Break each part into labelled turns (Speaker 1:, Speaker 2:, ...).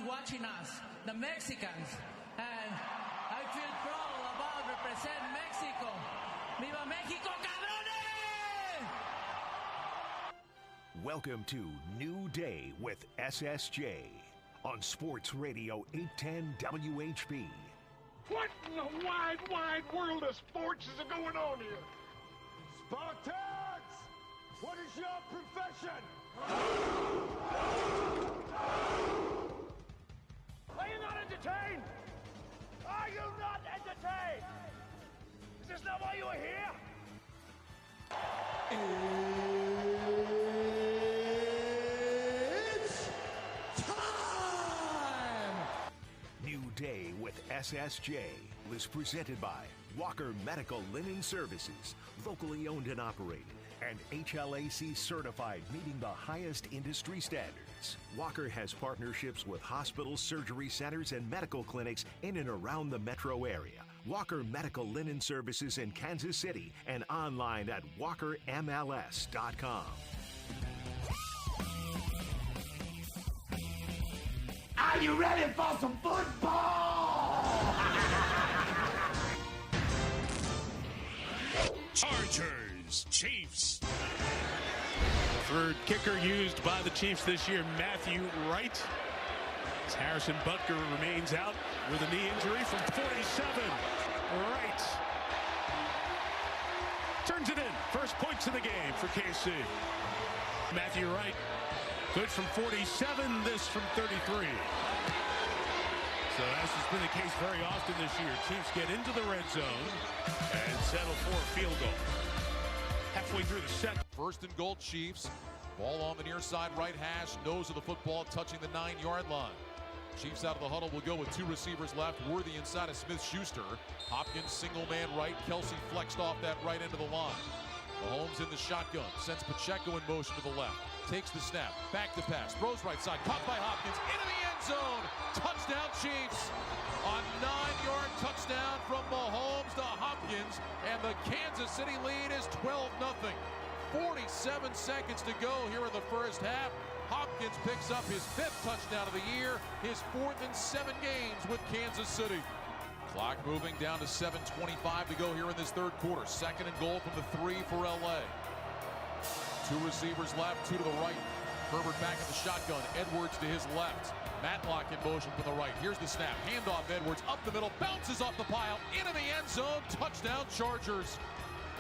Speaker 1: watching us, the Mexicans. And I feel proud about represent Mexico. Viva Mexico, cabrones!
Speaker 2: Welcome to New Day with SSJ on Sports Radio 810 WHB.
Speaker 3: What in the wide, wide world of sports is going on here?
Speaker 4: Spartans! What is your profession?
Speaker 3: Are you not entertained? Are you not entertained? Is this not why you are here?
Speaker 4: It's time!
Speaker 2: New Day with SSJ is presented by Walker Medical Linen Services, locally owned and operated, and HLAC certified, meeting the highest industry standards. Walker has partnerships with hospitals, surgery centers, and medical clinics in and around the metro area. Walker Medical Linen Services in Kansas City and online at walkermls.com.
Speaker 4: Are you ready for some football?
Speaker 5: Chargers, Chiefs. Third kicker used by the Chiefs this year, Matthew Wright. As Harrison Butker remains out with a knee injury from 47. Wright turns it in. First points of the game for KC. Matthew Wright, good from 47, this from 33. So as has been the case very often this year, Chiefs get into the red zone and settle for a field goal. Halfway through the set.
Speaker 6: First and goal, Chiefs. Ball on the near side right hash, nose of the football touching the 9-yard line. Chiefs out of the huddle will go with two receivers left. Worthy inside of Smith-Schuster. Hopkins single man right. Kelsey flexed off that right end of the line. Mahomes in the shotgun. Sends Pacheco in motion to the left. Takes the snap. Back to pass. Throws right side. Caught by Hopkins. Into the end zone. Touchdown Chiefs. A 9-yard touchdown from Mahomes to Hopkins. And the Kansas City lead is 12-0. 47 seconds to go here in the first half. Hopkins picks up his 5th touchdown of the year, his 4th in 7 games with Kansas City. Clock moving down to 7:25 to go here in this third quarter. Second and goal from the 3 for LA. Two receivers left, two to the right. Herbert back in the shotgun. Edwards to his left. Matlock in motion from the right. Here's the snap. Handoff Edwards up the middle. Bounces off the pile. Into the end zone. Touchdown Chargers.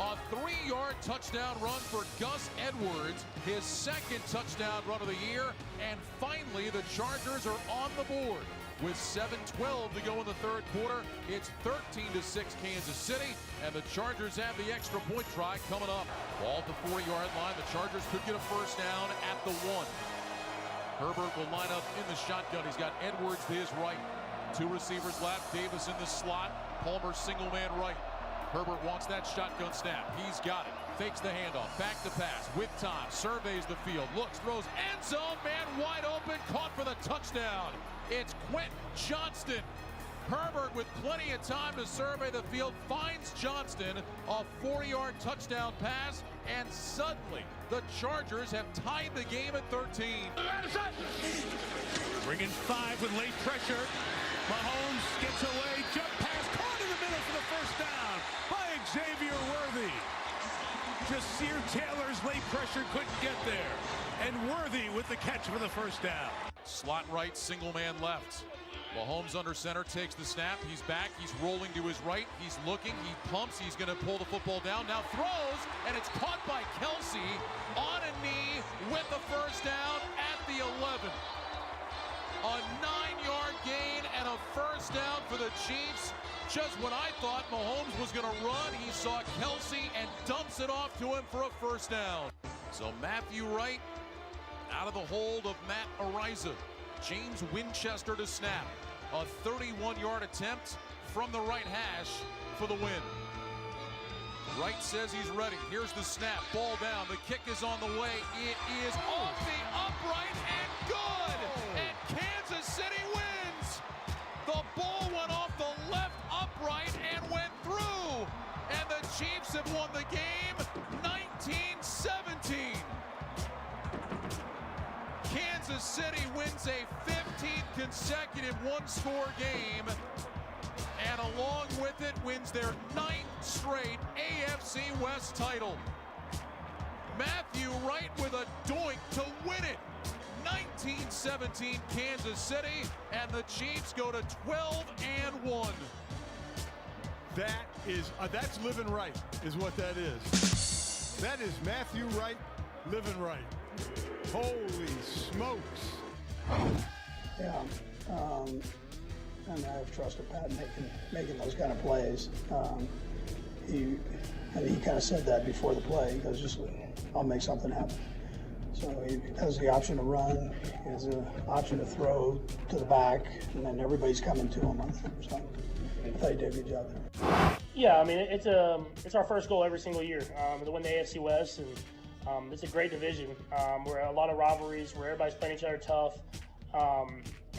Speaker 6: A 3-yard touchdown run for Gus Edwards, his 2nd touchdown run of the year, and finally the Chargers are on the board. With 7:12 to go in the third quarter, it's 13-6 Kansas City, and the Chargers have the extra point try coming up. Ball at the 4-yard line, the Chargers could get a first down at the 1. Herbert will line up in the shotgun. He's got Edwards to his right. Two receivers left, Davis in the slot, Palmer single man right. Herbert wants that shotgun snap. He's got it. Fakes the handoff. Back to pass with time. Surveys the field. Looks, throws. End zone. Man wide open. Caught for the touchdown. It's Quentin Johnston. Herbert with plenty of time to survey the field. Finds Johnston. A 4-yard touchdown pass. And suddenly the Chargers have tied the game at 13.
Speaker 5: Bringing 5 with late pressure. Mahomes gets away. Jump pass. Caught in the middle for the first down by Xavier Worthy. Jasir Taylor's late pressure couldn't get there. And Worthy with the catch for the first down.
Speaker 6: Slot right, single man left. Mahomes under center, takes the snap. He's back. He's rolling to his right. He's looking. He pumps. He's going to pull the football down. Now throws, and it's caught by Kelsey on a knee with the first down at the 11. A 9-yard gain and a first down for the Chiefs. Just when I thought Mahomes was going to run, he saw Kelsey and dumps it off to him for a first down. So Matthew Wright out of the hold of Matt Ariza. James Winchester to snap. A 31-yard attempt from the right hash for the win. Wright says he's ready. Here's the snap. Ball down. The kick is on the way. It is off the upright and good. And Kansas City wins. The ball went off the left upright and went through. And the Chiefs have won the game 19-17. Kansas City wins a 15th consecutive one-score game, and along with it wins their 9th straight AFC West title. Matthew Wright with a doink to win it. 1917 Kansas City, and the Chiefs go to 12-1.
Speaker 7: That's living right, is what that is. That is Matthew Wright living right. Holy smokes.
Speaker 8: Yeah, and I have trust in Pat making those kind of plays. He kind of said that before the play. He goes, just I'll make something happen. So he has the option to run, he has the option to throw to the back, and then everybody's coming to him. So I thought he did a good job there.
Speaker 9: Yeah, I mean, it's our first goal every single year to win the AFC West, and it's a great division where a lot of rivalries, where everybody's playing each other tough.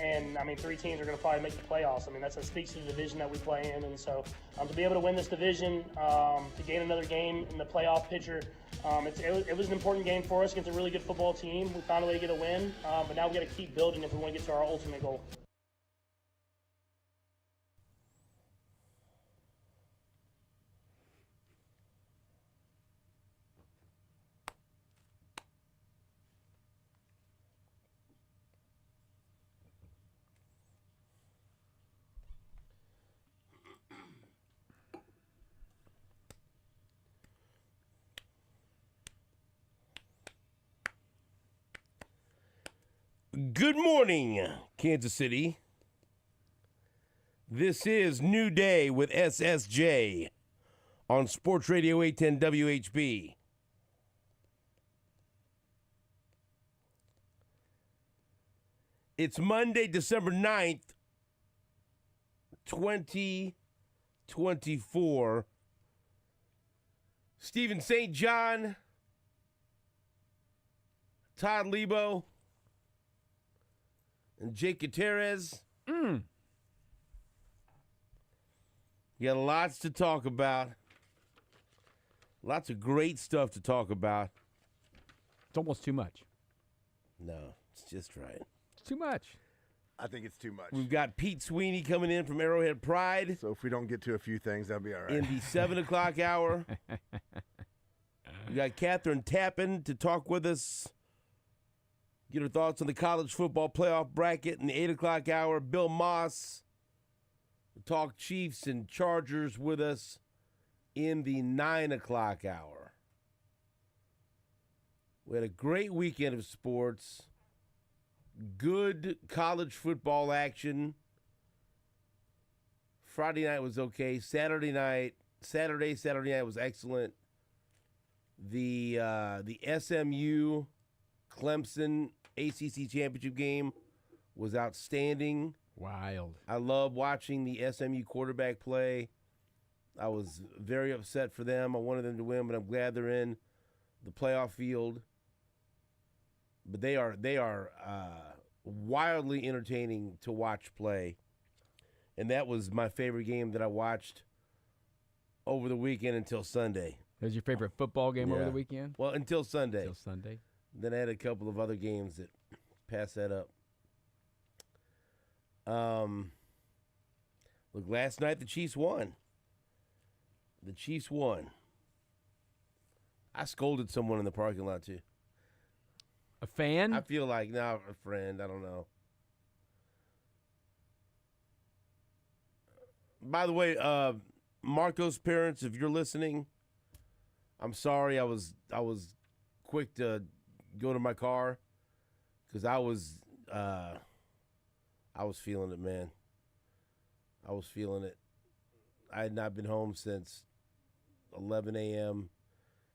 Speaker 9: And I mean, 3 teams are going to probably make the playoffs. I mean, that speaks to the division that we play in. And so to be able to win this division, to gain another game in the playoff picture, it was an important game for us against a really good football team. We found a way to get a win, but now we got to keep building if we want to get to our ultimate goal.
Speaker 10: Good morning, Kansas City. This is New Day with SSJ on Sports Radio 810 WHB. It's Monday, December 9th, 2024. Stephen St. John, Todd Leabo, and Jake Gutierrez. You got lots to talk about. Lots of great stuff to talk about.
Speaker 11: It's almost too much.
Speaker 10: No, it's just right.
Speaker 11: It's too much.
Speaker 12: I think it's too much.
Speaker 10: We've got Pete Sweeney coming in from Arrowhead Pride.
Speaker 12: So if we don't get to a few things, that'll be all right.
Speaker 10: In the 7 o'clock hour. We got Catherine Tappan to talk with us. Get her thoughts on the college football playoff bracket in the 8 o'clock hour. Bill Moss will talk Chiefs and Chargers with us in the 9 o'clock hour. We had a great weekend of sports. Good college football action. Friday night was okay. Saturday night was excellent. The SMU Clemson ACC championship game was outstanding.
Speaker 11: Wild.
Speaker 10: I love watching the SMU quarterback play. I was very upset for them. I wanted them to win, but I'm glad they're in the playoff field. But they are wildly entertaining to watch play. And that was my favorite game that I watched over the weekend until Sunday.
Speaker 11: That was your favorite football game over the weekend?
Speaker 10: Well, until Sunday.
Speaker 11: Until Sunday.
Speaker 10: Then I had a couple of other games that passed that up. Look, last night the Chiefs won. I scolded someone in the parking lot, too.
Speaker 11: A fan?
Speaker 10: I feel like, a friend. I don't know. By the way, Marco's parents, if you're listening, I'm sorry I was quick to go to my car because I was feeling it, man. I was feeling it. I had not been home since 11 a.m.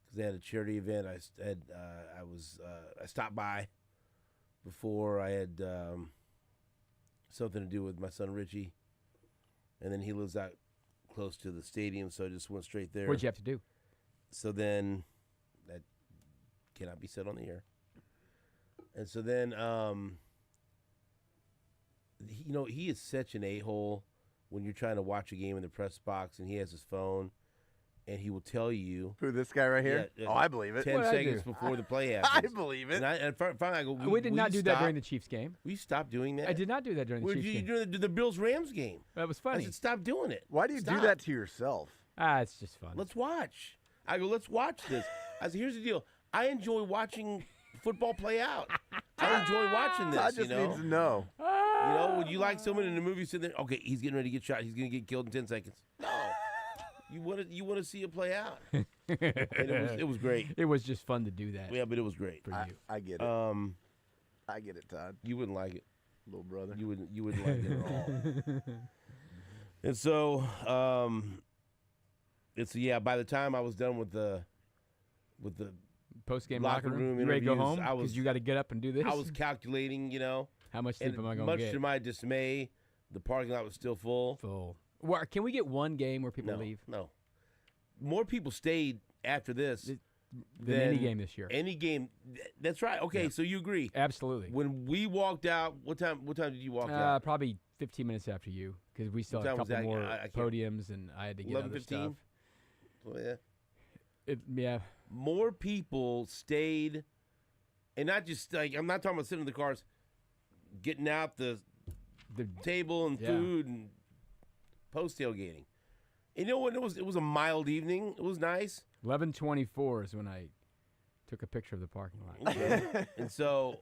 Speaker 10: because they had a charity event. I stopped by before. I had something to do with my son Richie, and then he lives out close to the stadium, so I just went straight there.
Speaker 11: What'd you have to do?
Speaker 10: So then, that cannot be said on the air. And so then, he is such an a-hole when you're trying to watch a game in the press box and he has his phone and he will tell you.
Speaker 12: Who, this guy right here?
Speaker 10: Yeah,
Speaker 12: oh, I believe it.
Speaker 10: 10 seconds before the play happens.
Speaker 12: I believe it.
Speaker 10: And finally I go,
Speaker 11: we did not do that during the Chiefs game.
Speaker 10: We stopped doing that.
Speaker 11: I did not do that during the Chiefs game.
Speaker 10: You do the Bills-Rams game.
Speaker 11: That was funny.
Speaker 10: I said, stop doing it.
Speaker 12: Why do you do that to yourself?
Speaker 11: It's just fun.
Speaker 10: Let's watch. I go, let's watch this. I said, here's the deal. I enjoy watching football play out. I enjoy watching this.
Speaker 12: I just needs to know.
Speaker 10: You know, would you like someone in the movie sitting there? Okay, he's getting ready to get shot. He's going to get killed in 10 seconds. No, you want to see it play out. And it was great.
Speaker 11: It was just fun to do that.
Speaker 10: Yeah, but it was great
Speaker 11: for you.
Speaker 12: I get it. I get it, Todd.
Speaker 10: You wouldn't like it,
Speaker 12: little brother.
Speaker 10: You wouldn't like it at all. And so, by the time I was done with the
Speaker 11: post-game
Speaker 10: locker room
Speaker 11: you ready to go
Speaker 10: interviews,
Speaker 11: home? Because you got to get up and do this.
Speaker 10: I was calculating,
Speaker 11: how much sleep am I going to get?
Speaker 10: Much to my dismay, the parking lot was still full.
Speaker 11: Well, can we get one game where people leave?
Speaker 10: No. More people stayed after this
Speaker 11: than any game this year.
Speaker 10: Any game. That's right. Okay, so you agree.
Speaker 11: Absolutely.
Speaker 10: When we walked out, what time did you walk out?
Speaker 11: Probably 15 minutes after you, because we still had a couple more podiums, and I had to get other stuff.
Speaker 10: So, yeah.
Speaker 11: Yeah.
Speaker 10: More people stayed, and not just I'm not talking about sitting in the cars, getting out the table and food and post tailgating. And you know what? It was a mild evening. It was nice.
Speaker 11: 11:24 is when I took a picture of the parking lot.
Speaker 10: Okay. And so,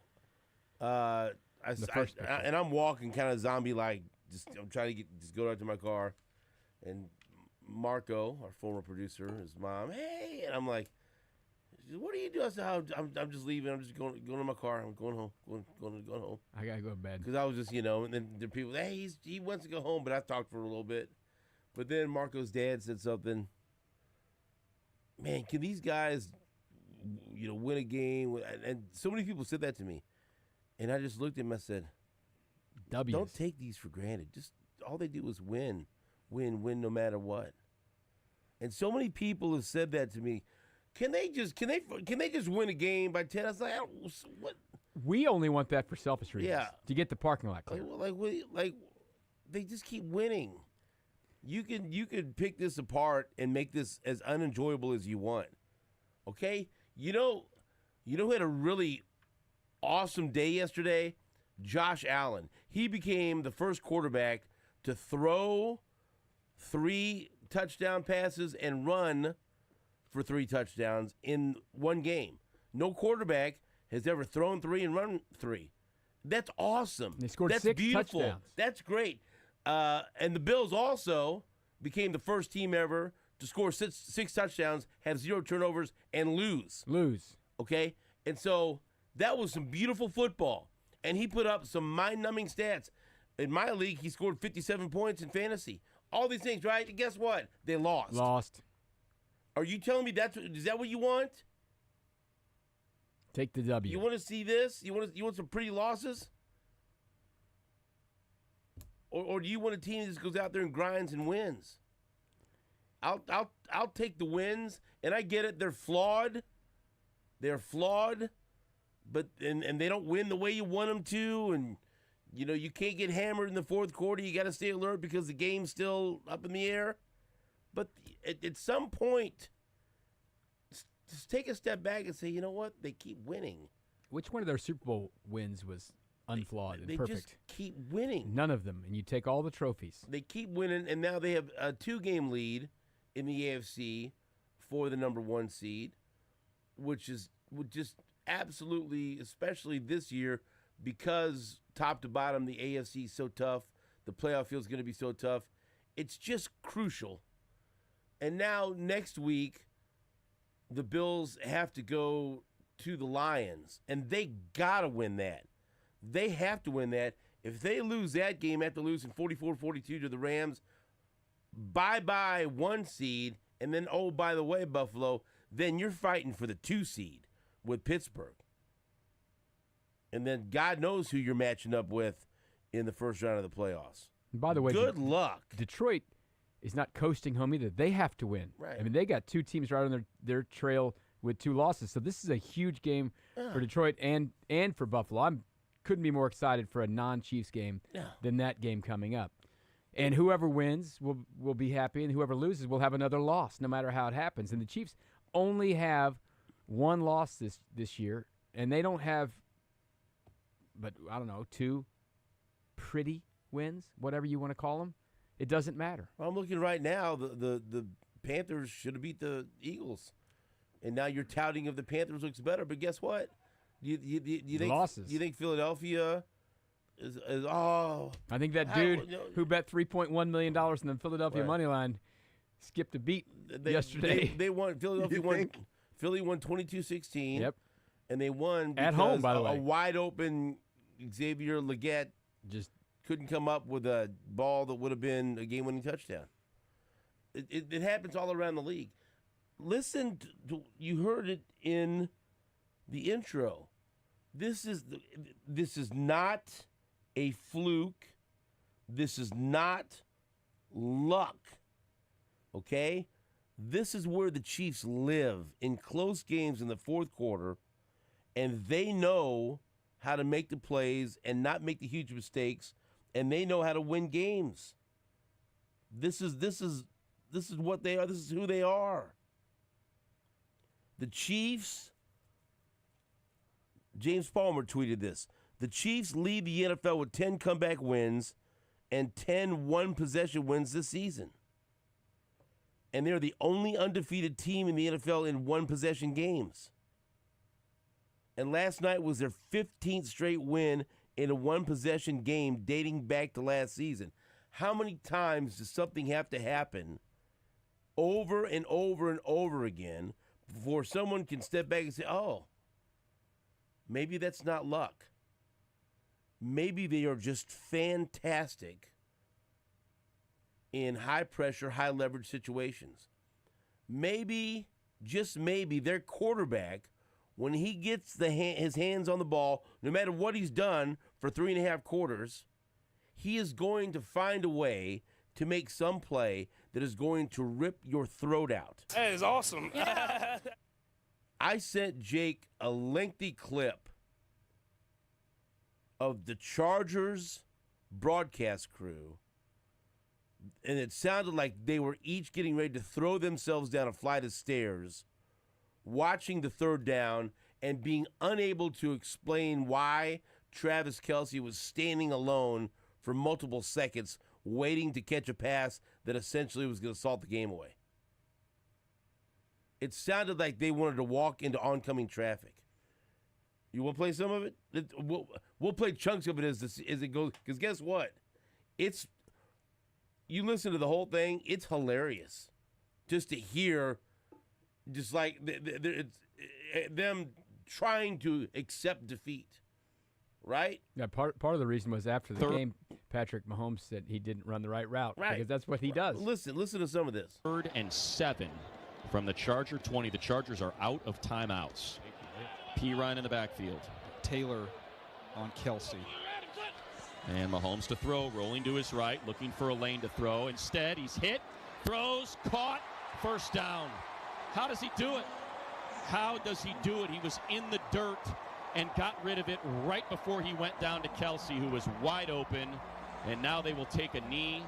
Speaker 10: and I'm walking kind of zombie-like. I'm trying to go out to my car, and Marco, our former producer, his mom, hey, and I'm like, what are you doing? I said, I'm just leaving. I'm just going to my car. I'm going home. Going home.
Speaker 11: I gotta go to bed
Speaker 10: because I was just, and then the people, hey, he wants to go home, but I talked for a little bit. But then Marco's dad said something. Man, can these guys, win a game? And so many people said that to me, and I just looked at him. I said, don't take these for granted. Just all they do is win, no matter what. And so many people have said that to me. Can they just win a game by 10? I was like, what?
Speaker 11: We only want that for selfish reasons.
Speaker 10: Yeah.
Speaker 11: To get the parking lot clear.
Speaker 10: Like they just keep winning. You could pick this apart and make this as unenjoyable as you want. Okay? Who had a really awesome day yesterday? Josh Allen. He became the first quarterback to throw 3 touchdown passes and run for 3 touchdowns in one game. No quarterback has ever thrown 3 and run 3. That's awesome.
Speaker 11: They scored
Speaker 10: That's
Speaker 11: 6
Speaker 10: beautiful.
Speaker 11: touchdowns.
Speaker 10: That's great. And the Bills also became the first team ever to score 6 touchdowns, have 0 turnovers, and lose. Okay? And so that was some beautiful football. And he put up some mind-numbing stats. In my league, he scored 57 points in fantasy. All these things, right? And guess what? They lost. Are you telling me is that what you want?
Speaker 11: Take the W.
Speaker 10: You want to see this? You want some pretty losses? Or do you want a team that just goes out there and grinds and wins? I'll take the wins, and I get it. They're flawed. But and they don't win the way you want them to, and you can't get hammered in the fourth quarter. You got to stay alert because the game's still up in the air. But at some point, just take a step back and say, you know what? They keep winning.
Speaker 11: Which one of their Super Bowl wins was unflawed and perfect?
Speaker 10: They just keep winning.
Speaker 11: None of them, and you take all the trophies.
Speaker 10: They keep winning, and now they have a 2-game lead in the AFC for the number 1 seed, which would just absolutely, especially this year, because top to bottom the AFC is so tough, the playoff field is going to be so tough. It's just crucial. And now next week, the Bills have to go to the Lions, and they got to win that. They have to win that. If they lose that game after losing 44-42 to the Rams, bye-bye 1 seed, and then, oh, by the way, Buffalo, then you're fighting for the 2 seed with Pittsburgh. And then God knows who you're matching up with in the first round of the playoffs.
Speaker 11: And by the way,
Speaker 10: good luck.
Speaker 11: Detroit is not coasting home either. They have to win.
Speaker 10: Right.
Speaker 11: I mean, they got 2 teams right on their trail with 2 losses. So this is a huge game for Detroit and for Buffalo. I couldn't be more excited for a non-Chiefs game than that game coming up. And whoever wins will be happy, and whoever loses will have another loss, no matter how it happens. And the Chiefs only have one loss this year, and they don't have, but I don't know, 2 pretty wins, whatever you want to call them. It doesn't matter.
Speaker 10: I'm looking right now. The Panthers should have beat the Eagles, and now your touting of the Panthers looks better. But guess what? You think
Speaker 11: losses?
Speaker 10: You think Philadelphia is
Speaker 11: I think that dude who bet $3.1 million in the Philadelphia money line skipped a beat yesterday.
Speaker 10: They won. Philadelphia won. Philly won 22-16.
Speaker 11: Yep.
Speaker 10: And they won
Speaker 11: at home, by the way.
Speaker 10: A wide open Xavier Legette
Speaker 11: just
Speaker 10: couldn't come up with a ball that would have been a game-winning touchdown. It happens all around the league. Listen, you heard it in the intro. This is not a fluke. This is not luck. Okay? This is where the Chiefs live, in close games in the fourth quarter, and they know how to make the plays and not make the huge mistakes, and they know how to win games. This is what they are. This is who they are. The Chiefs, James Palmer tweeted this. The Chiefs lead the NFL with 10 comeback wins and 10 one-possession wins this season. And they're the only undefeated team in the NFL in one-possession games. And last night was their 15th straight win in a one-possession game dating back to last season. How many times does something have to happen over and over and over again before someone can step back and say, oh, maybe that's not luck. Maybe they are just fantastic in high-pressure, high-leverage situations. Maybe, just maybe, their quarterback, when he gets his hands on the ball, no matter what he's done for 3.5 quarters, he is going to find a way to make some play that is going to rip your throat out.
Speaker 13: That is awesome.
Speaker 10: Yeah. I sent Jake a lengthy clip of the Chargers broadcast crew, and it sounded like they were each getting ready to throw themselves down a flight of stairs, watching the third down and being unable to explain why Travis Kelce was standing alone for multiple seconds waiting to catch a pass that essentially was going to salt the game away. It sounded like they wanted to walk into oncoming traffic. You want to play some of it? We'll play chunks of it as it goes, because guess what? You listen to the whole thing, it's hilarious just to hear just like it's them trying to accept defeat, right?
Speaker 11: Yeah, part of the reason was after the game, Patrick Mahomes said he didn't run the right route, because that's what he does.
Speaker 10: Listen to some of this.
Speaker 14: 3rd and 7 from the Charger 20. The Chargers are out of timeouts. P. Ryan in the backfield.
Speaker 15: Taylor on Kelce.
Speaker 14: And Mahomes to throw, rolling to his right, looking for a lane to throw. Instead, he's hit, throws, caught, first down. How does he do it? How does he do it? He was in the dirt and got rid of it right before he went down to Kelce, who was wide open. And now they will take a knee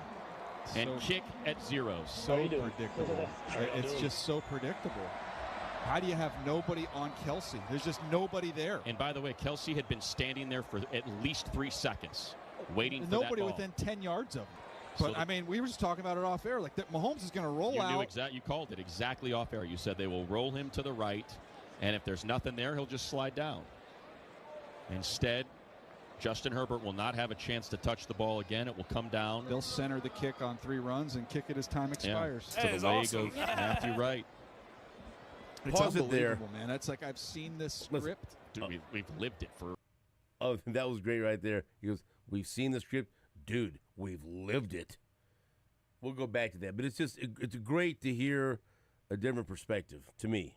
Speaker 14: and kick at 0.
Speaker 15: So predictable. It's just so predictable. How do you have nobody on Kelce? There's just nobody there.
Speaker 14: And by the way, Kelce had been standing there for at least 3 seconds, waiting for
Speaker 15: nobody
Speaker 14: that ball.
Speaker 15: Within 10 yards of him. But, I mean, we were just talking about it off air. Like, Mahomes is going to roll out.
Speaker 14: You called it exactly off air. You said they will roll him to the right, and if there's nothing there, he'll just slide down. Instead, Justin Herbert will not have a chance to touch the ball again. It will come down.
Speaker 15: They'll center the kick on 3 runs and kick it as time expires.
Speaker 14: Yeah, to the leg of Matthew Wright.
Speaker 15: It's unbelievable, man. It's like I've seen this script.
Speaker 14: Dude, we've lived it for.
Speaker 10: Oh, that was great right there. He goes, we've seen the script. Dude, we've lived it. We'll go back to that. But it's great to hear a different perspective to me.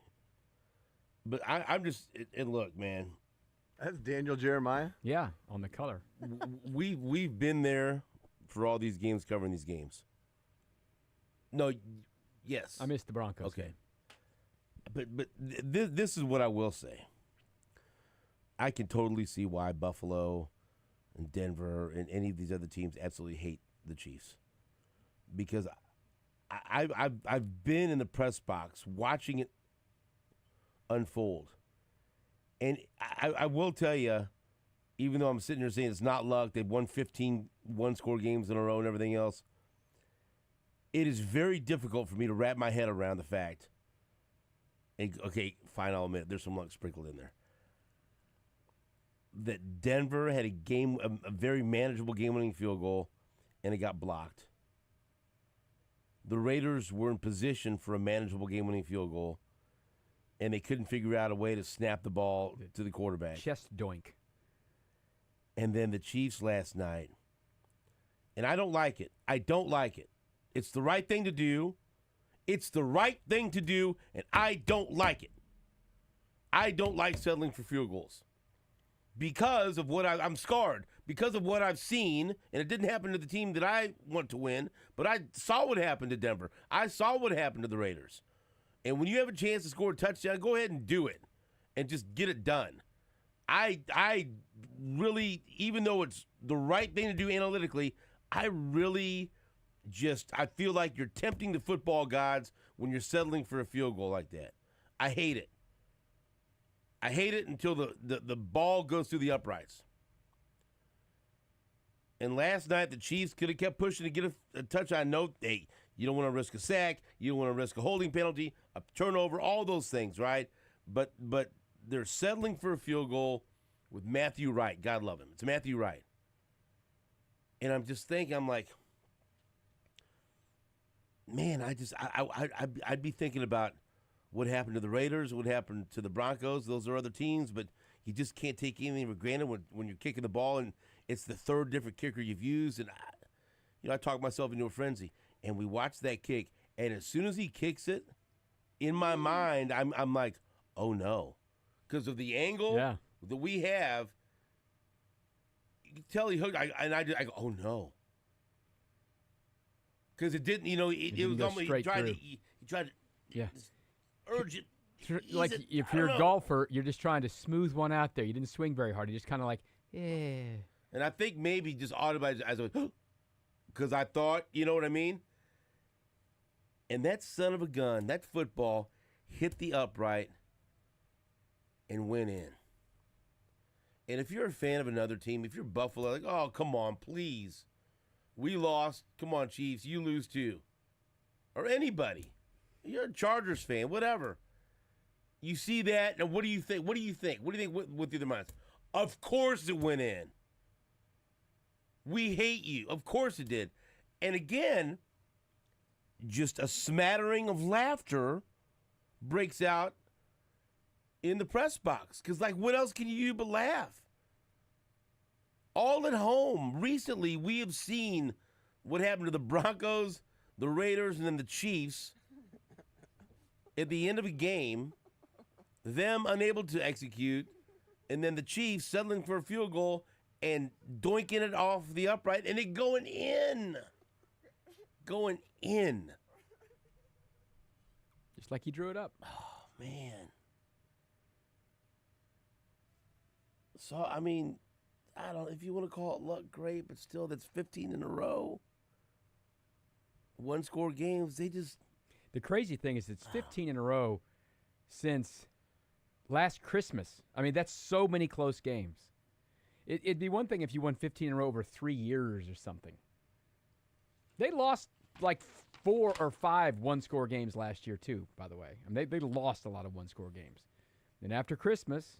Speaker 10: But I'm just, and look, man.
Speaker 12: That's Daniel Jeremiah?
Speaker 11: Yeah, on the color.
Speaker 10: We've been there for all these games, covering these games. No, yes.
Speaker 11: I missed the Broncos.
Speaker 10: Okay. But this is what I will say. I can totally see why Buffalo and Denver and any of these other teams absolutely hate the Chiefs. because I've been in the press box watching it unfold. And I will tell you, even though I'm sitting here saying it's not luck, they've won 15 one-score games in a row and everything else, it is very difficult for me to wrap my head around the fact, and, okay, fine, I'll admit, there's some luck sprinkled in there, that Denver had a very manageable game-winning field goal, and it got blocked. The Raiders were in position for a manageable game-winning field goal, and they couldn't figure out a way to snap the ball to the quarterback.
Speaker 11: Chest doink.
Speaker 10: And then the Chiefs last night. And I don't like it. I don't like it. It's the right thing to do. It's the right thing to do, and I don't like it. I don't like settling for field goals. Because of what I'm scarred. Because of what I've seen, and it didn't happen to the team that I want to win, but I saw what happened to Denver. I saw what happened to the Raiders. And when you have a chance to score a touchdown, go ahead and do it and just get it done. I really, even though it's the right thing to do analytically, I feel like you're tempting the football gods when you're settling for a field goal like that. I hate it. I hate it until the ball goes through the uprights. And last night, the Chiefs could have kept pushing to get a touchdown. No, hey, you don't want to risk a sack. You don't want to risk a holding penalty, a turnover, all those things, right? But they're settling for a field goal with Matthew Wright. God love him. It's Matthew Wright. And I'm just thinking, I'm like, man, I'd be thinking about what happened to the Raiders, what happened to the Broncos. Those are other teams, but you just can't take anything for granted when you're kicking the ball, and it's the third different kicker you've used. And I talked myself into a frenzy. And we watched that kick, and as soon as he kicks it, in my mind, I'm like, oh no, because of the angle that we have. You can tell he hooked, I go, oh no, because it didn't. It was almost he tried to urge it.
Speaker 11: Like if you're a golfer, you're just trying to smooth one out there. You didn't swing very hard. You just kind of like, yeah. And
Speaker 10: I think maybe just automatically as I was, because I thought, you know what I mean. And that son of a gun, that football, hit the upright and went in. And if you're a fan of another team, if you're Buffalo, like, oh, come on, please. We lost. Come on, Chiefs, you lose too. Or anybody. You're a Chargers fan, whatever. You see that, and what do you think? What do you think with your minds? Of course it went in. We hate you. Of course it did. And again, just a smattering of laughter breaks out in the press box. Because, what else can you do but laugh? All at home, recently, we have seen what happened to the Broncos, the Raiders, and then the Chiefs at the end of a game, them unable to execute, and then the Chiefs settling for a field goal and doinking it off the upright, and it going in. Going in.
Speaker 11: Just like he drew it up.
Speaker 10: Oh, man. So, I mean, I don't know if you want to call it luck, great, but still, that's 15 in a row. One-score games, they just...
Speaker 11: The crazy thing is it's 15 in a row since last Christmas. I mean, that's so many close games. It'd be one thing if you won 15 in a row over 3 years or something. They lost 4 or 5 one-score games last year, too, by the way. I mean, they lost a lot of one-score games. And after Christmas,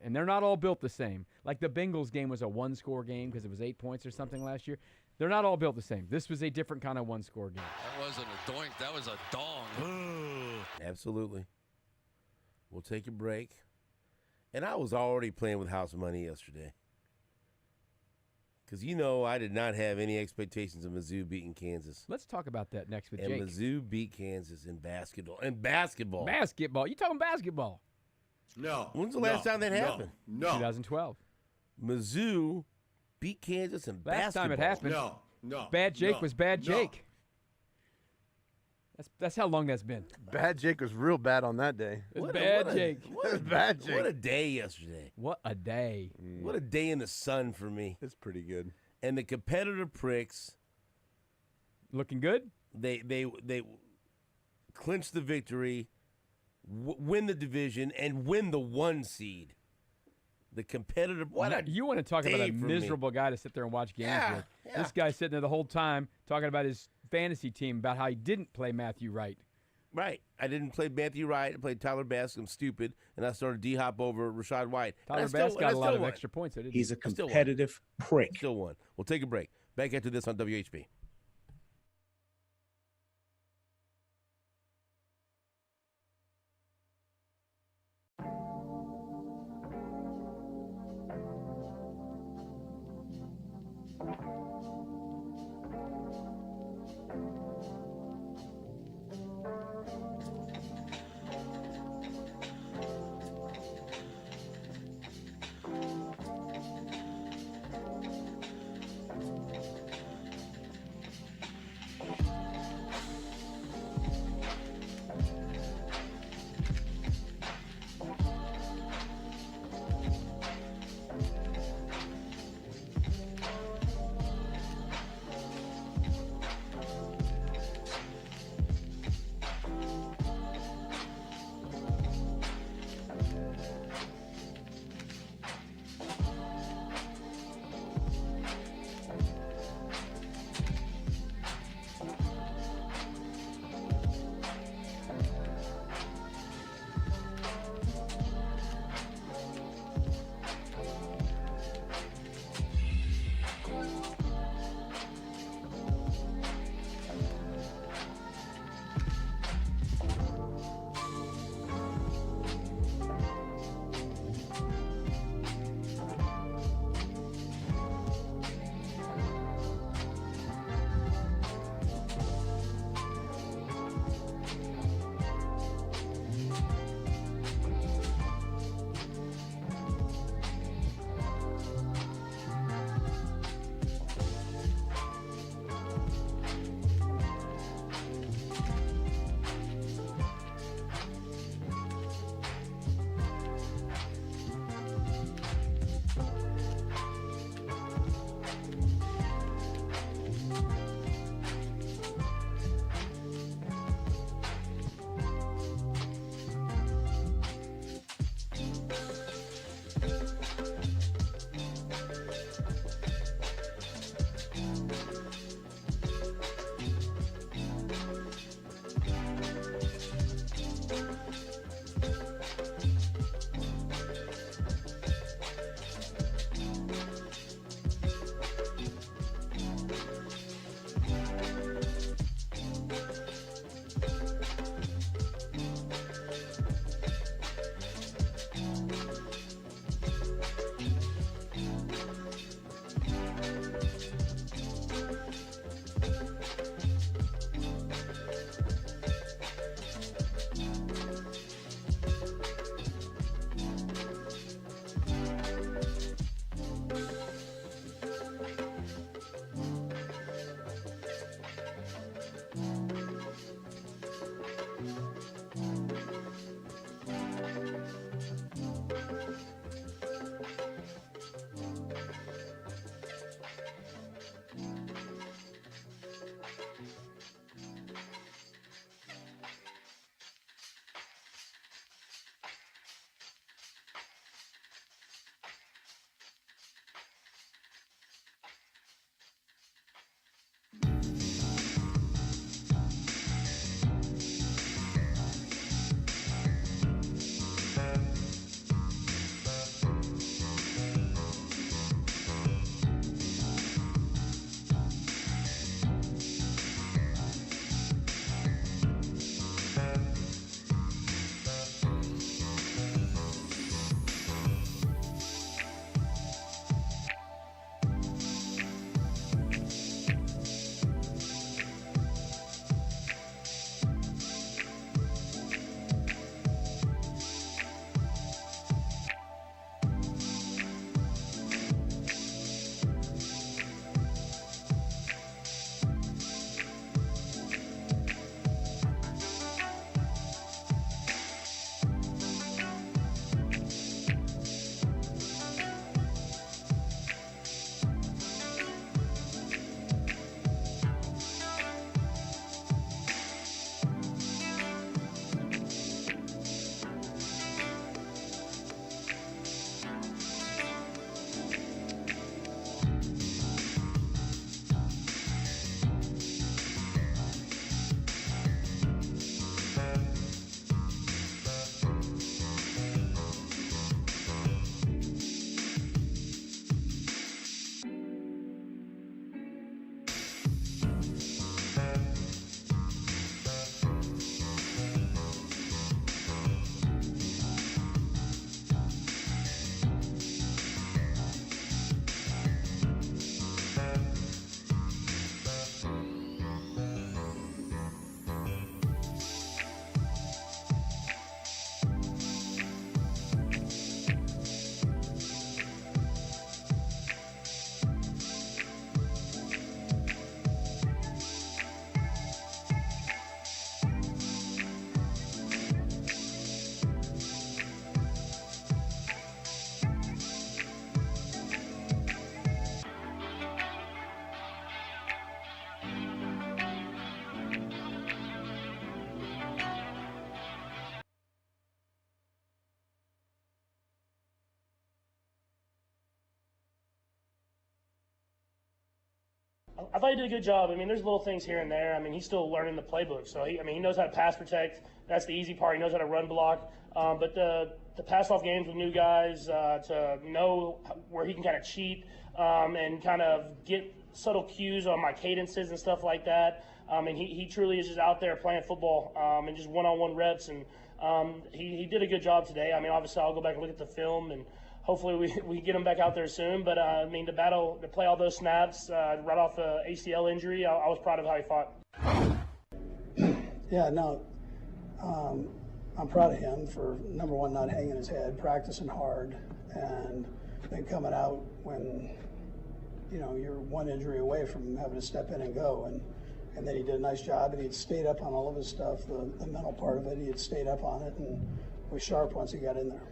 Speaker 11: and they're not all built the same. Like the Bengals game was a one-score game because it was 8 points or something last year. They're not all built the same. This was a different kind of one-score game.
Speaker 13: That wasn't a doink. That was a dong.
Speaker 10: Absolutely. We'll take a break. And I was already playing with house money yesterday. Because, I did not have any expectations of Mizzou beating Kansas.
Speaker 11: Let's talk about that next with
Speaker 10: Jake. And Mizzou beat Kansas in basketball.
Speaker 11: Basketball. You talking basketball?
Speaker 12: No.
Speaker 10: When's the last time that happened?
Speaker 12: No.
Speaker 11: 2012.
Speaker 10: Mizzou beat Kansas in basketball.
Speaker 11: Last time it happened.
Speaker 12: No.
Speaker 11: Bad Jake was bad Jake. That's how long that's been.
Speaker 12: Bad Jake was real bad on that day.
Speaker 11: It was bad Jake.
Speaker 12: Bad Jake.
Speaker 10: What a day yesterday.
Speaker 11: What a day.
Speaker 10: What a day in the sun for me.
Speaker 12: It's pretty good.
Speaker 10: And the competitive pricks
Speaker 11: Looking good?
Speaker 10: They clinch the victory, win the division, and win the 1 seed. The competitive.
Speaker 11: You want to talk about a miserable guy to sit there and watch games with?
Speaker 10: Yeah.
Speaker 11: This guy sitting there the whole time talking about his fantasy team, about how he didn't play Matthew Wright.
Speaker 10: Right. I didn't play Matthew Wright. I played Tyler Bass. I'm stupid. And I started D-Hop over Rashad White.
Speaker 11: Tyler Bass got a lot of extra points.
Speaker 16: He's a competitive prick.
Speaker 10: Still won. We'll take a break. Back after this on WHB.
Speaker 9: I thought he did a good job. I mean, there's little things here and there. I mean, he's still learning the playbook. So, he knows how to pass protect. That's the easy part. He knows how to run block. But the pass-off games with new guys, to know where he can kind of cheat and kind of get subtle cues on my cadences and stuff like that. And he truly is just out there playing football and just one-on-one reps. And he did a good job today. I mean, obviously, I'll go back and look at the film, and hopefully we get him back out there soon. But, I mean, to play all those snaps right off the ACL injury, I was proud of how he fought.
Speaker 8: Yeah, no, I'm proud of him for, number one, not hanging his head, practicing hard, and then coming out when, you're one injury away from having to step in and go. And then he did a nice job, and he had stayed up on all of his stuff, the mental part of it. He had stayed up on it and was sharp once he got in there.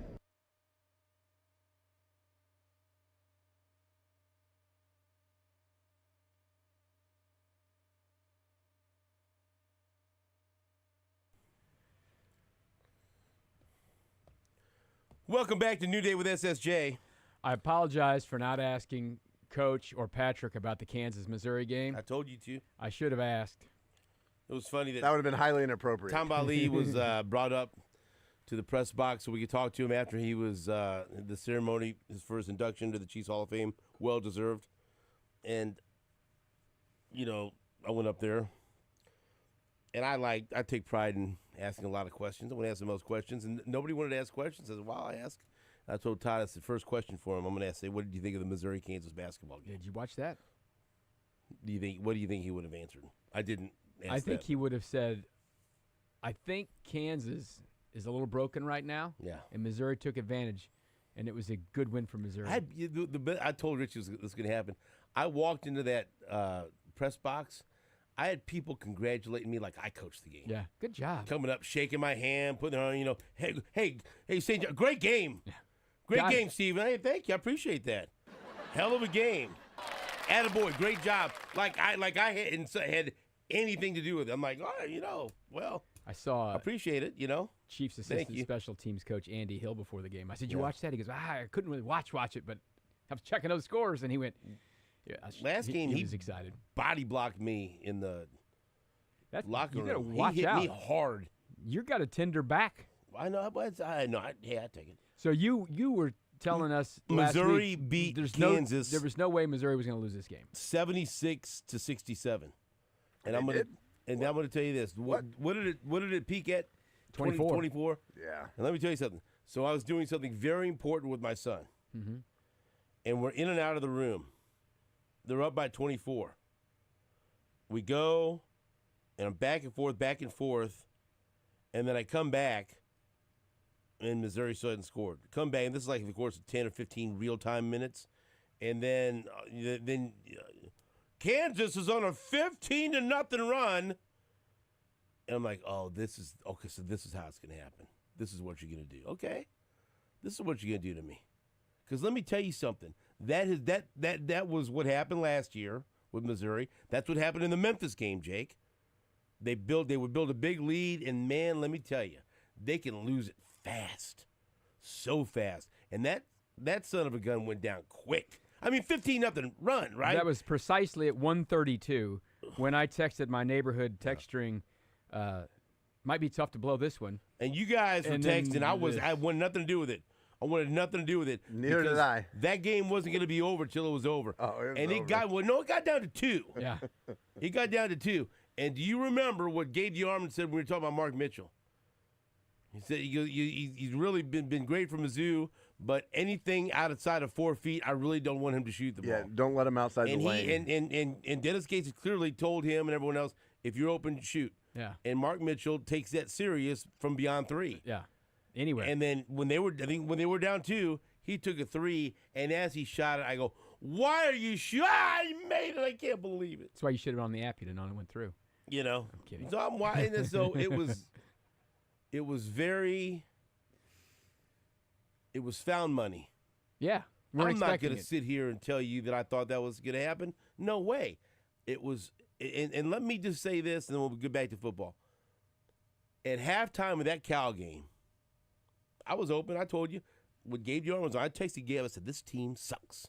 Speaker 10: Welcome back to New Day with SSJ.
Speaker 11: I apologize for not asking Coach or Patrick about the Kansas-Missouri game.
Speaker 10: I told you to.
Speaker 11: I should have asked.
Speaker 10: It was funny that
Speaker 12: would have been highly inappropriate.
Speaker 10: Tom Ali was brought up to the press box so we could talk to him after he was the ceremony, his first induction to the Chiefs Hall of Fame, well deserved. And I went up there, and I take pride in asking a lot of questions. I want to ask the most questions, and nobody wanted to ask questions. I said, "Well, I ask." I told Todd, that's the first question for him. I'm going to ask, what did you think of the Missouri-Kansas basketball game?
Speaker 11: Did you watch that?
Speaker 10: What do you think he would have answered? I didn't ask
Speaker 11: I think
Speaker 10: that.
Speaker 11: he would have said, I think Kansas is a little broken right now.
Speaker 10: Yeah.
Speaker 11: And Missouri took advantage, and it was a good win for Missouri.
Speaker 10: I told Rich this was going to happen. I walked into that press box. I had people congratulating me like I coached the game.
Speaker 11: Yeah, good job.
Speaker 10: Coming up, shaking my hand, putting their arm, hey, St. John, great game. Yeah. Great game, Steven. Hey, thank you. I appreciate that. Hell of a game. Attaboy, great job. Like I hadn't had anything to do with it. I'm like, well,
Speaker 11: I saw.
Speaker 10: Appreciate it,
Speaker 11: Chiefs assistant special teams coach Andy Hill before the game. I said, you watch that? He goes, I couldn't really watch it, but I was checking those scores, and he went,
Speaker 10: last game
Speaker 11: he was excited.
Speaker 10: Body blocked me in the locker room.
Speaker 11: You gotta watch
Speaker 10: he hit
Speaker 11: out.
Speaker 10: me hard.
Speaker 11: You got a tender back.
Speaker 10: I know, but I take it.
Speaker 11: So you were telling us
Speaker 10: Missouri
Speaker 11: last week,
Speaker 10: beat
Speaker 11: Kansas. There was no way Missouri was going to lose this game.
Speaker 10: 76-67. And I'm going to tell you this. What did it peak at?
Speaker 11: 24.
Speaker 10: 24?
Speaker 12: Yeah.
Speaker 10: And let me tell you something. So I was doing something very important with my son.
Speaker 11: Mm-hmm.
Speaker 10: And we're in and out of the room. They're up by 24. We go, and I'm back and forth, and then I come back, and Missouri still hadn't scored. Come back, and this is like the course of 10 or 15 real-time minutes, and then Kansas is on a 15-0 run, and I'm like, so this is how it's going to happen. This is what you're going to do. Okay, this is what you're going to do to me. Because let me tell you something. That was what happened last year with Missouri. That's what happened in the Memphis game, Jake. They would build a big lead, and man, let me tell you, they can lose it fast, so fast. And that son of a gun went down quick. I mean, 15-0 run, right?
Speaker 11: That was precisely at 1:32 when I texted my neighborhood text string. Might be tough to blow this one.
Speaker 10: And you guys were texting. I wanted nothing to do with it. Neither
Speaker 12: did I.
Speaker 10: That game wasn't going to be over till it was over. It got down to 2.
Speaker 11: Yeah.
Speaker 10: It got down to 2. And do you remember what Gabe DeArmond said when we were talking about Mark Mitchell? He said he's really been great for Mizzou, but anything outside of 4 feet, I really don't want him to shoot the ball.
Speaker 12: Yeah, don't let him outside the lane.
Speaker 10: And Dennis Gates clearly told him and everyone else, if you're open, shoot.
Speaker 11: Yeah.
Speaker 10: And Mark Mitchell takes that serious from beyond 3.
Speaker 11: Yeah. Anyway.
Speaker 10: And then when they were down 2, he took a 3, and as he shot it, I go, "Why are you shooting? He made it! I can't believe it."
Speaker 11: That's why you should have been on the app. You'd have known it went through.
Speaker 10: I'm
Speaker 11: kidding.
Speaker 10: So I'm watching this. So it was found money.
Speaker 11: Yeah.
Speaker 10: I'm not going to sit here and tell you that I thought that was going to happen. No way. It was, and let me just say this, and then we'll get back to football. At halftime of that Cal game, I was open. I told you, with Gabe Yarman, I texted Gabe. I said, "This team sucks."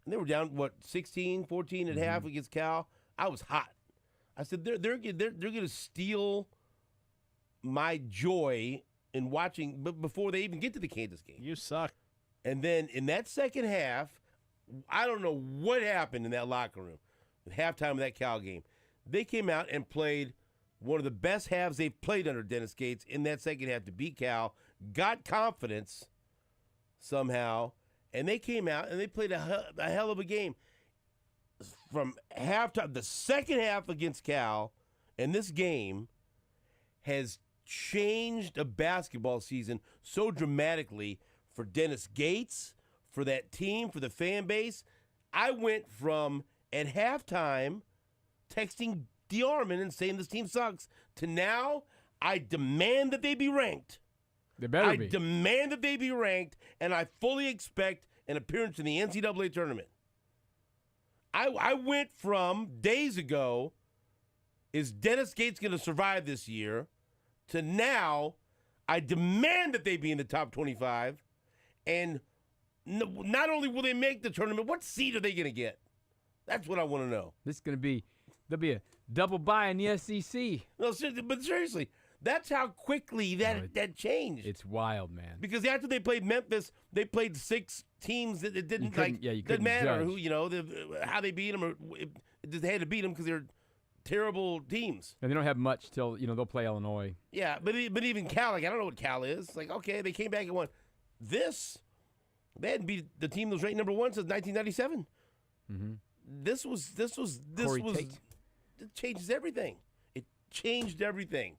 Speaker 10: And They were down 16, 14 at half against Cal. I was hot. I said they're going to steal my joy in watching, but before they even get to the Kansas game.
Speaker 17: You suck.
Speaker 10: And then in that second half, I don't know what happened in that locker room at halftime of that Cal game. They came out and played one of the best halves they've played under Dennis Gates in that second half to beat Cal, got confidence somehow, and they came out and they played a hell of a game. From halftime, the second half against Cal, and this game has changed a basketball season so dramatically for Dennis Gates, for that team, for the fan base. I went from, at halftime, texting DeArmond and saying this team sucks, to now I demand that they be ranked.
Speaker 11: They better be.
Speaker 10: I demand that they be ranked, and I fully expect an appearance in the NCAA tournament. I went from days ago, is Dennis Gates going to survive this year, to now I demand that they be in the top 25, and not only will they make the tournament, what seed are they going to get? That's what I want to know.
Speaker 11: This is going to be, there'll be a double bye in the SEC.
Speaker 10: No, but seriously, that's how quickly that changed.
Speaker 11: It's wild, man.
Speaker 10: Because after they played Memphis, they played 6 teams that it didn't didn't matter who how they beat them, or they had to beat them because they're terrible teams.
Speaker 11: And they don't have much till they'll play Illinois.
Speaker 10: Yeah, but even Cal, I don't know what Cal is. Okay, they came back and won. They hadn't beat the team that was ranked number 1 since 1997.
Speaker 11: Mm-hmm.
Speaker 10: This was
Speaker 11: Tate.
Speaker 10: It changes everything. It changed everything.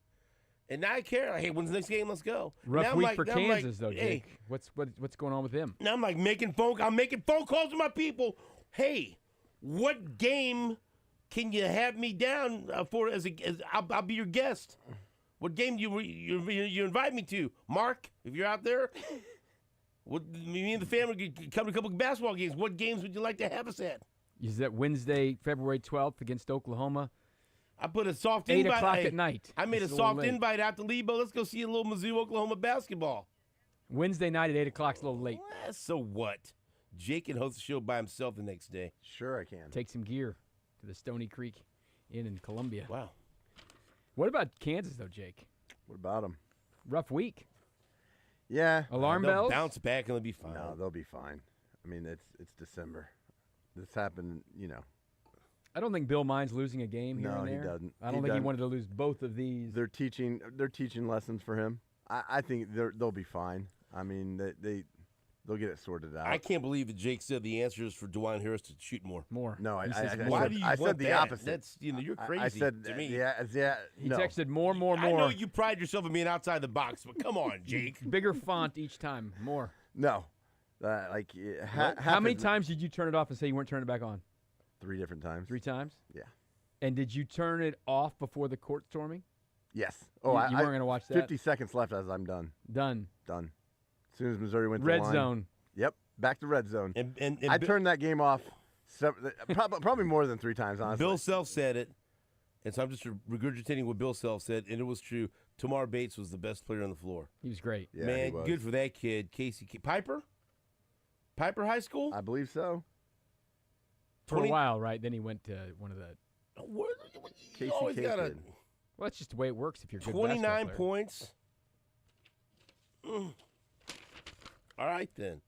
Speaker 10: And now I care. Hey, when's the next game? Let's go.
Speaker 11: Rough week for Kansas, though, Jake.
Speaker 10: Hey,
Speaker 11: what's going on with him?
Speaker 10: Now I'm making phone calls to my people. Hey, what game can you have me down for? I'll be your guest. What game do you invite me to, Mark? If you're out there, me and the family could come to a couple of basketball games. What games would you like to have us at?
Speaker 11: Is that Wednesday, February 12th against Oklahoma?
Speaker 10: I put a soft
Speaker 11: 8
Speaker 10: invite.
Speaker 11: 8 o'clock at night.
Speaker 10: I made a soft invite out to Leabo. Let's go see a little Mizzou, Oklahoma basketball.
Speaker 11: Wednesday night at 8 o'clock is a little late.
Speaker 10: So what? Jake can host the show by himself the next day.
Speaker 12: Sure I can.
Speaker 11: Take some gear to the Stony Creek Inn in Columbia.
Speaker 10: Wow.
Speaker 11: What about Kansas, though, Jake?
Speaker 12: What about them?
Speaker 11: Rough week.
Speaker 12: Yeah.
Speaker 11: Alarm
Speaker 10: they'll
Speaker 11: bells?
Speaker 10: Bounce back and they'll be fine.
Speaker 12: No, they'll be fine. I mean, it's December. This happened,
Speaker 11: I don't think Bill minds losing a game here and there.
Speaker 12: No, he doesn't.
Speaker 11: I don't think he wanted to lose both of these.
Speaker 12: They're teaching lessons for him. I think they'll be fine. I mean, they'll get it sorted out.
Speaker 10: I can't believe that Jake said the answer is for DeJuan Harris to shoot more.
Speaker 12: No, I
Speaker 10: said
Speaker 12: the opposite.
Speaker 10: That's you're crazy.
Speaker 12: I said
Speaker 10: to me.
Speaker 12: Yeah.
Speaker 11: He texted more.
Speaker 10: I know you pride yourself in being outside the box, but come on, Jake.
Speaker 11: Bigger font each time. More.
Speaker 12: No.
Speaker 11: How many times did you turn it off and say you weren't turning it back on?
Speaker 12: 3 different times.
Speaker 11: 3 times?
Speaker 12: Yeah.
Speaker 11: And did you turn it off before the court storming?
Speaker 12: Yes.
Speaker 11: You weren't going to watch that?
Speaker 12: 50 seconds left as I'm done.
Speaker 11: Done.
Speaker 12: As soon as Missouri went to
Speaker 11: red
Speaker 12: the line.
Speaker 11: zone.
Speaker 12: Yep. Back to red zone.
Speaker 10: And
Speaker 12: I turned that game off probably more than 3 times, honestly.
Speaker 10: Bill Self said it, and so I'm just regurgitating what Bill Self said, and it was true. Tamar Bates was the best player on the floor.
Speaker 11: He was great.
Speaker 12: Yeah,
Speaker 10: man,
Speaker 12: he was.
Speaker 10: Good for that kid. Casey Piper High School?
Speaker 12: I believe so.
Speaker 11: For a while, right? Then he went to one of the.
Speaker 10: You always got
Speaker 11: Well, that's just the way it works if you're a good
Speaker 10: 29
Speaker 11: player.
Speaker 10: points. All right, then.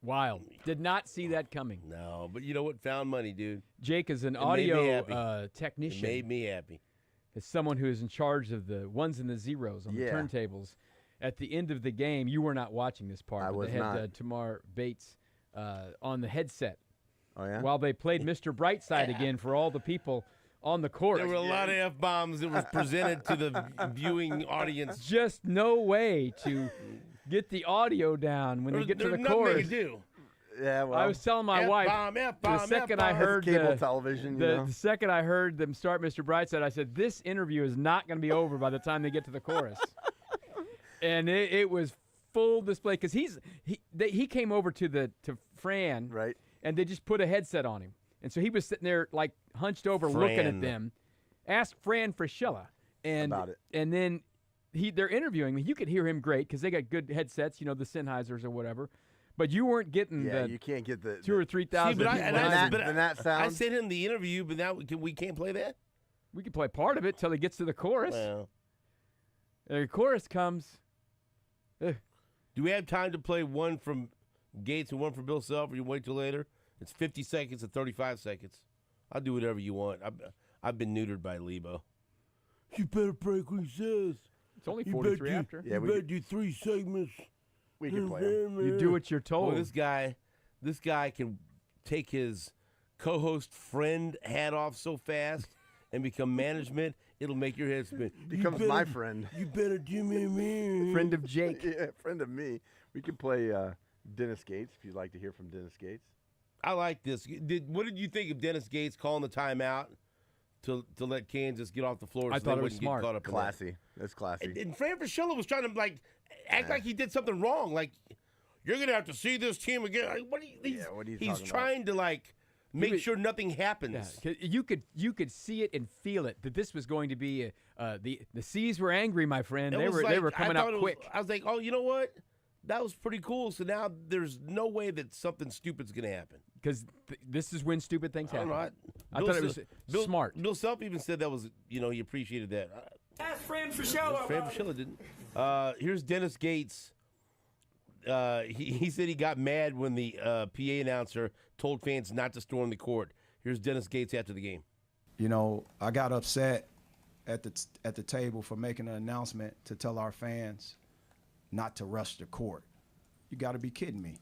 Speaker 11: Wild. Did not see that coming.
Speaker 10: No, but you know what? Found money, dude.
Speaker 11: Jake is an
Speaker 10: It made me
Speaker 11: audio
Speaker 10: happy.
Speaker 11: technician.
Speaker 10: It made me happy.
Speaker 11: As someone who is in charge of the ones and the zeros on the turntables. At the end of the game, you were not watching this part.
Speaker 12: I was
Speaker 11: they had
Speaker 12: not.
Speaker 11: Tamar Bates on the headset.
Speaker 12: Oh, yeah?
Speaker 11: While they played Mr. Brightside again for all the people on the court.
Speaker 10: There were a lot of F-bombs that was presented to the viewing audience.
Speaker 11: Just no way to get the audio down when they get to the chorus.
Speaker 10: There's nothing they can do.
Speaker 12: Yeah, well,
Speaker 11: I was telling my wife the second I heard
Speaker 12: cable television,
Speaker 11: the second I heard them start Mr. Brightside, I said, this interview is not going to be over by the time they get to the chorus. And it was full display because he came over to Fran,
Speaker 12: right,
Speaker 11: and they just put a headset on him, and so he was sitting there like hunched over looking at them. Ask Fran Fraschilla
Speaker 12: about it,
Speaker 11: and then they're interviewing me. You could hear him great because they got good headsets, the Sennheisers or whatever. But you weren't getting
Speaker 12: you can't get the
Speaker 11: 2,000 or 3,000.
Speaker 12: the Nat sound.
Speaker 10: I sent him the interview, but now we can't play that?
Speaker 11: We can play part of it till he gets to the chorus.
Speaker 10: Well.
Speaker 11: The chorus comes.
Speaker 10: Do we have time to play one from Gates and one from Bill Self, or you wait till later? It's 50 seconds and 35 seconds. I'll do whatever you want. I've been neutered by Leabo. You better break what he says.
Speaker 11: It's only 43 after.
Speaker 10: You better do 3 segments.
Speaker 12: We can play him.
Speaker 11: You do what you're told.
Speaker 10: Boy, this guy can take his co-host friend hat off so fast and become management. It'll make your head spin.
Speaker 12: Becomes my friend.
Speaker 10: You better do me.
Speaker 11: Friend of Jake.
Speaker 12: Yeah, friend of me. We can play Dennis Gates if you'd like to hear from Dennis Gates.
Speaker 10: I like this. What did you think of Dennis Gates calling the timeout to let Kansas get off the floor?
Speaker 11: I thought it was smart.
Speaker 12: Classy. That's classy.
Speaker 10: And Fran Fraschilla was trying to act like he did something wrong. Like, you're gonna have to see this team again. He's trying to make sure nothing happens.
Speaker 11: Yeah, you could see it and feel it that this was going to be the C's were angry, my friend. They were coming out quick.
Speaker 10: I was like, oh, you know what? That was pretty cool. So now there's no way that something stupid's gonna happen.
Speaker 11: Because this is when stupid things happen.
Speaker 10: I
Speaker 11: thought it was smart.
Speaker 10: Bill Self even said that was, he appreciated that.
Speaker 4: Ask Fran Fraschilla.
Speaker 10: Fran Fraschilla didn't. Here's Dennis Gates. He said he got mad when the PA announcer told fans not to storm the court. Here's Dennis Gates after the game.
Speaker 17: I got upset at the table for making an announcement to tell our fans not to rush the court. You got to be kidding me.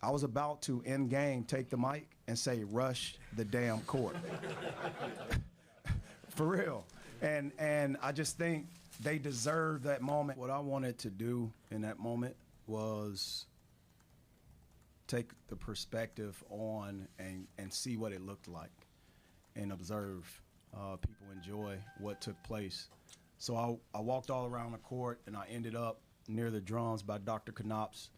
Speaker 17: I was about to, in game, take the mic and say, rush the damn court. For real. And I just think they deserve that moment. What I wanted to do in that moment was take the perspective on and see what it looked like and observe people enjoy what took place. So I walked all around the court, and I ended up near the drums by Dr. Knops.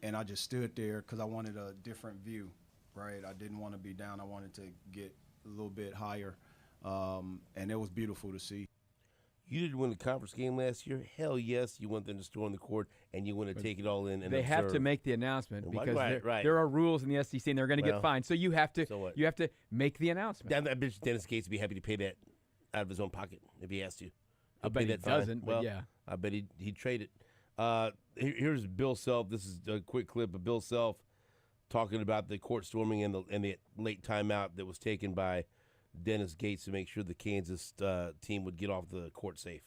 Speaker 17: And I just stood there because I wanted a different view, right? I didn't want to be down. I wanted to get a little bit higher, and it was beautiful to see.
Speaker 10: You didn't win the conference game last year? Hell yes, you want them to storm the court, and you want to take it all in and
Speaker 11: they
Speaker 10: observe.
Speaker 11: have to make the announcement because
Speaker 10: right.
Speaker 11: there are rules in the SEC, and they're going to get fined. So you have to make the announcement.
Speaker 10: I bet Dennis Gates would be happy to pay that out of his own pocket if he has to.
Speaker 11: I bet he doesn't, but yeah.
Speaker 10: I bet he'd trade it. Here's Bill Self. This is a quick clip of Bill Self talking about the court storming and the late timeout that was taken by Dennis Gates to make sure the Kansas team would get off the court safe.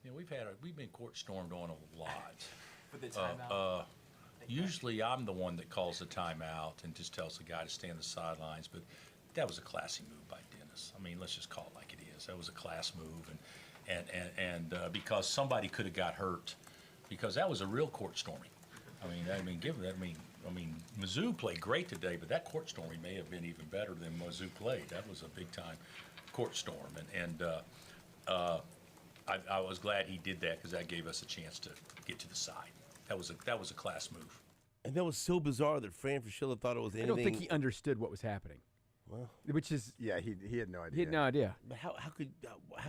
Speaker 18: Yeah, we've been court stormed on a lot.
Speaker 11: For the timeout.
Speaker 18: Usually I'm the one that calls the timeout and just tells the guy to stay on the sidelines, but that was a classy move by Dennis. I mean, let's just call it like it is. That was a class move, and because somebody could have got hurt, because that was a real court storming. I mean, Mizzou played great today, but that court storming may have been even better than Mizzou played. That was a big-time court storm, and I was glad he did that because that gave us a chance to get to the side. That was a class move.
Speaker 10: And that was so bizarre that Fran Fraschilla thought it was anything.
Speaker 11: I don't think he understood what was happening.
Speaker 10: Well,
Speaker 11: which is
Speaker 12: he had no idea.
Speaker 11: He had no idea.
Speaker 10: But how could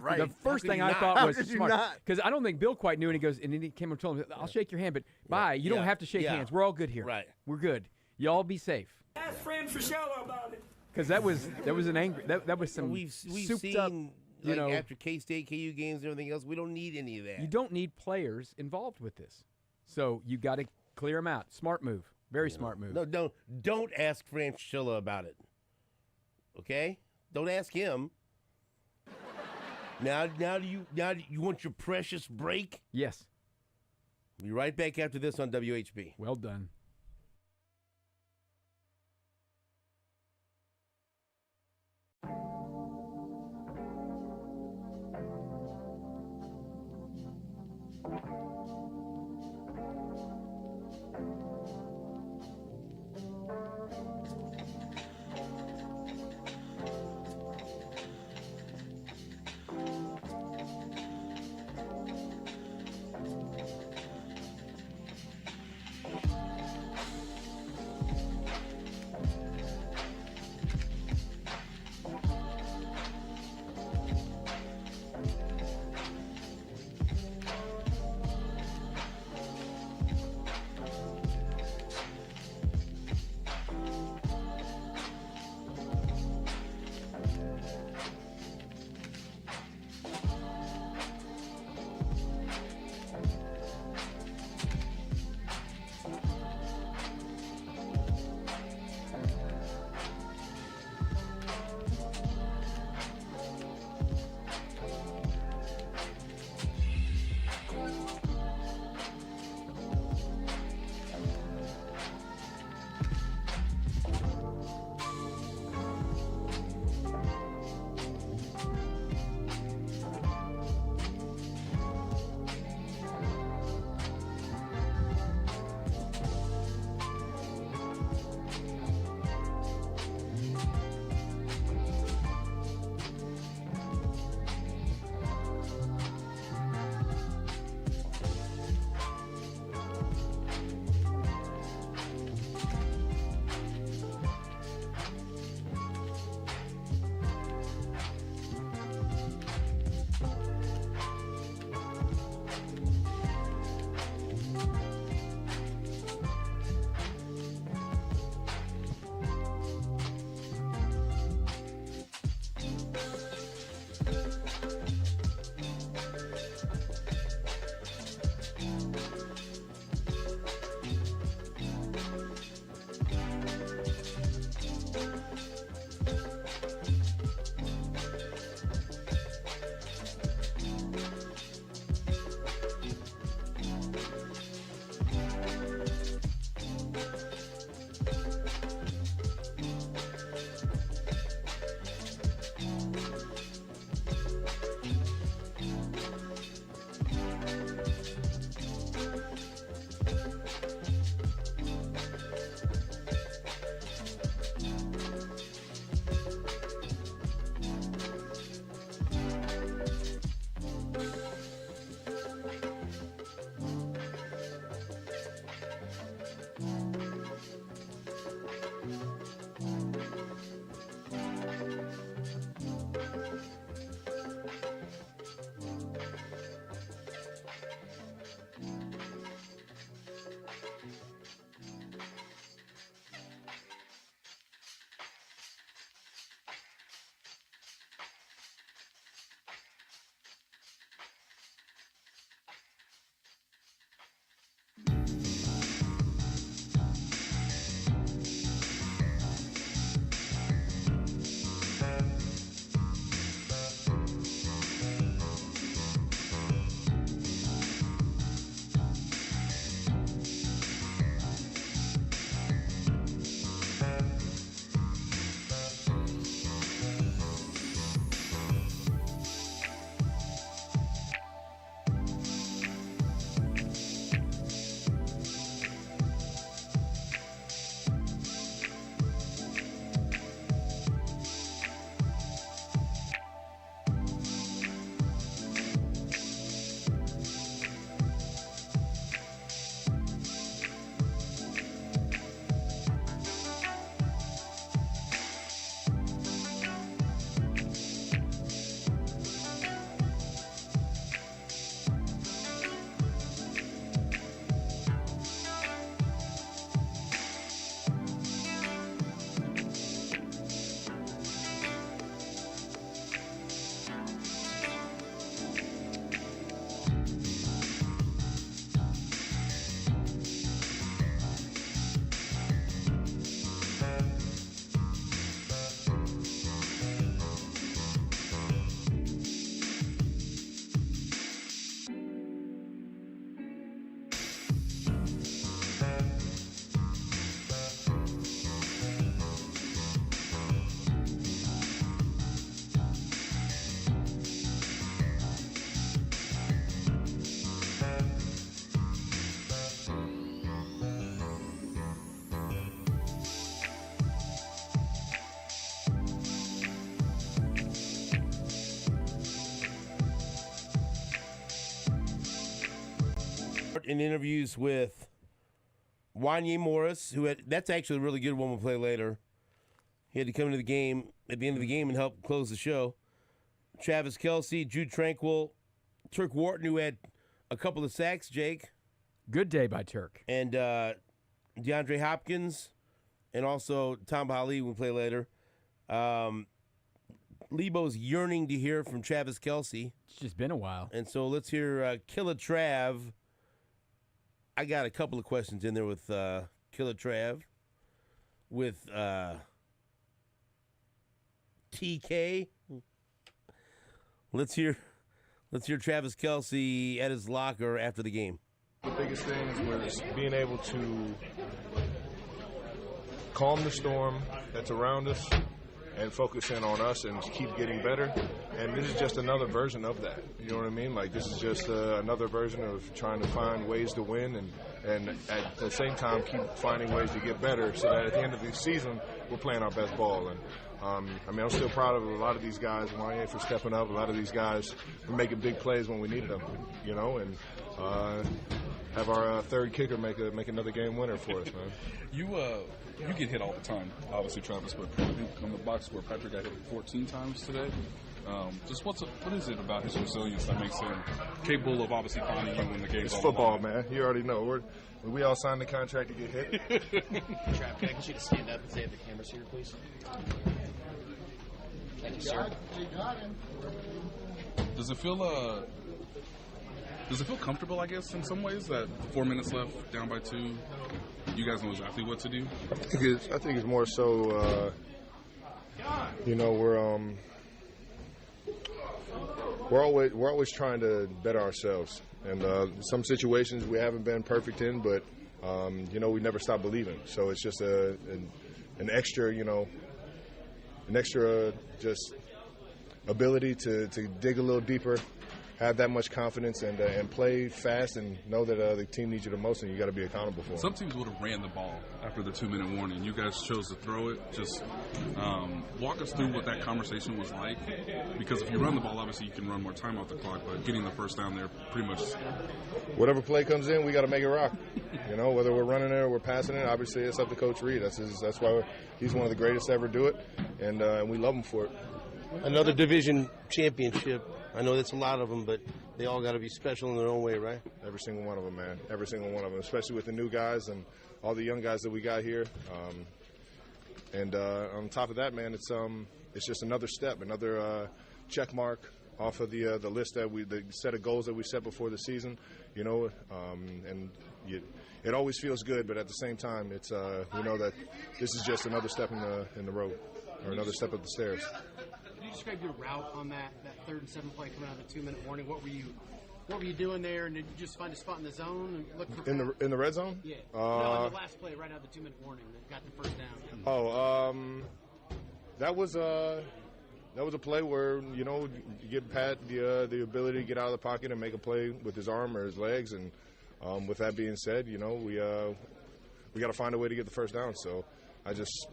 Speaker 12: right?
Speaker 11: The first thing I thought was smart because I don't think Bill quite knew, and he goes and then he came and told him, "I'll shake your hand, but bye. You don't have to shake hands. We're all good here.
Speaker 10: Right?
Speaker 11: We're good. Y'all be safe."
Speaker 4: Ask Fran Fraschilla about it.
Speaker 11: Because that was an angry that was some
Speaker 10: we've
Speaker 11: souped
Speaker 10: seen,
Speaker 11: up.
Speaker 10: After K-State, KU games, and everything else, we don't need any of that.
Speaker 11: You don't need players involved with this, so you got to clear them out. Smart move. Very smart move.
Speaker 10: No, don't ask Fran Fraschilla about it. Okay? Don't ask him. Now do you want your precious break?
Speaker 11: Yes.
Speaker 10: We'll be right back after this on WHB.
Speaker 11: Well done.
Speaker 10: in interviews with Wanye Morris, that's actually a really good one we'll play later. He had to come into the game at the end of the game and help close the show. Travis Kelce, Jude Tranquil, Turk Wharton, who had a couple of sacks, Jake.
Speaker 11: Good day by Turk.
Speaker 10: And DeAndre Hopkins, and also Tom Hali we'll play later. Leabo's yearning to hear from Travis Kelce.
Speaker 11: It's just been a while.
Speaker 10: And so let's hear Killer Trav. I got a couple of questions in there with Killer Trav. With TK. Let's hear Travis Kelce at his locker after the game.
Speaker 19: The biggest thing was being able to calm the storm that's around us and focus in on us and keep getting better. And this is just another version of that. You know what I mean? Like, this is just another version of trying to find ways to win and at the same time keep finding ways to get better so that at the end of the season, we're playing our best ball. And I'm still proud of a lot of these guys, Wanye for stepping up, a lot of these guys for making big plays when we needed them, you know, and have our third kicker make another game winner for us, man.
Speaker 20: You get hit all the time, obviously, Travis, but I think on the box score, Patrick got hit 14 times today. Just what is it about his resilience that makes him capable of obviously finding you when the game's
Speaker 19: It's football, man. You already know. We all signed the contract to get hit.
Speaker 21: Trav, can I get you to stand up and say the camera's here, please? Thank you, sir.
Speaker 20: Does it feel comfortable, I guess, in some ways, that 4 minutes left, down by 2, you guys know exactly what to do?
Speaker 19: I think it's more so, we're always trying to better ourselves, and some situations we haven't been perfect in, but we never stop believing. So it's just an extra, just ability to dig a little deeper, have that much confidence, and play fast, and know that the team needs you the most, and you got to be accountable for them.
Speaker 20: Some teams would have ran the ball after the 2-minute warning. You guys chose to throw it. Just walk us through what that conversation was like, because if you run the ball, obviously you can run more time off the clock, but getting the first down there pretty much.
Speaker 19: Whatever play comes in, we got to make it rock. Whether we're running it or we're passing it, obviously it's up to Coach Reed. That's why he's one of the greatest to ever do it, and we love him for it.
Speaker 10: Another division championship. I know that's a lot of them, but they all got to be special in their own way, right?
Speaker 19: Every single one of them, man. Every single one of them, especially with the new guys and all the young guys that we got here. And on top of that, man, it's just another step, another check mark off of the list the set of goals that we set before the season. It always feels good, but at the same time, it's we know that this is just another step in the road, or another step up the stairs.
Speaker 21: Can you describe your route on that 3rd and 7 play coming out of the 2-minute warning? What were you doing there? And did you just find a spot in the zone and look for
Speaker 19: in the red zone?
Speaker 21: Yeah. In the last play, right out of the 2-minute warning, that got the first down.
Speaker 19: That was a play where you give Pat the ability to get out of the pocket and make a play with his arm or his legs, and with that being said, we got to find a way to get the first down. So I just